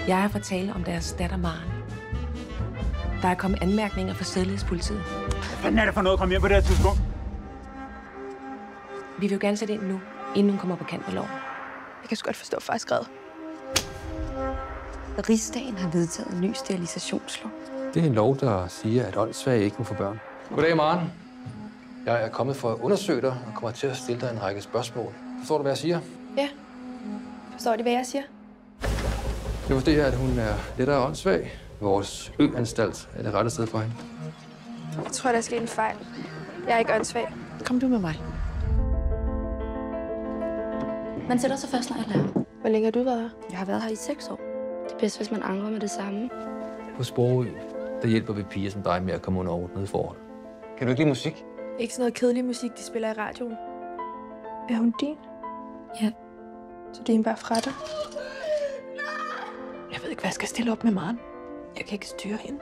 Jeg er for tale om deres datter Maren. Der er kommet anmærkninger fra sædelighedspolitiet. Hvad fanden er det for noget at komme hjem på det her tidspunkt? Vi vil jo gerne sætte ind nu, inden hun kommer på kant med loven. Jeg kan sgu godt forstå, at far skrev. Rigsdagen har vedtaget en ny sterilisationslov. Det er en lov, der siger, at åndssvage ikke må få børn. Goddag, Maren. Jeg er kommet for at undersøge dig og kommer til at stille dig en række spørgsmål. Forstår du, hvad jeg siger? Ja. Forstår de, hvad jeg siger? Jeg vurderer, at hun er lettere åndssvag. Vores øanstalt er det rette sted for hende. Jeg tror, der er sket en fejl. Jeg er ikke åndssvag. Kom du med mig. Man sætter sig først, når jeg lærer. Hvor længe har du været her? Jeg har været her i 6 år. Det er bedst, hvis man angrer med det samme. På Sprogø, der hjælper vi piger som dig med at komme under ordnede forhold. Kan du ikke lide musik? Ikke sådan noget kedelig musik, de spiller i radioen. Er hun din? Ja. Så det er bare fra dig? Jeg ved ikke, hvad jeg skal stille op med Maren. Jeg kan ikke styre hende.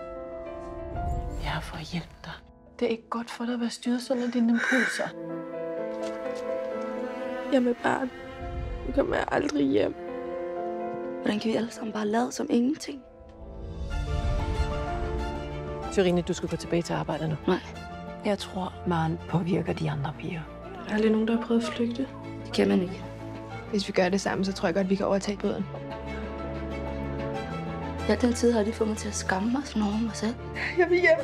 Jeg er for at hjælpe dig. Det er ikke godt for dig at være styret sådan af dine impulser. Jeg er med barn. Nu kommer jeg aldrig hjem. Hvordan kan vi alle sammen bare lade som ingenting? Sørine, du skal gå tilbage til arbejdet nu. Nej. Jeg tror, Maren påvirker de andre piger. Der er aldrig nogen, der har prøvet at flygte. Det kan man ikke. Hvis vi gør det sammen, så tror jeg godt, vi kan overtage båden. Ja, den tid har de fået mig til at skamme mig sådan over mig selv. Jeg vil hjem.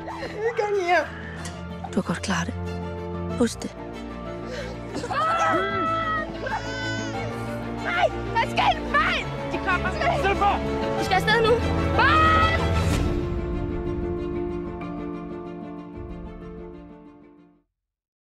Jeg vil gerne hjem. Du har godt klaret det. Husk det. Nej! Der sker en fejl! De kommer! Stil for! Vi skal afsted nu!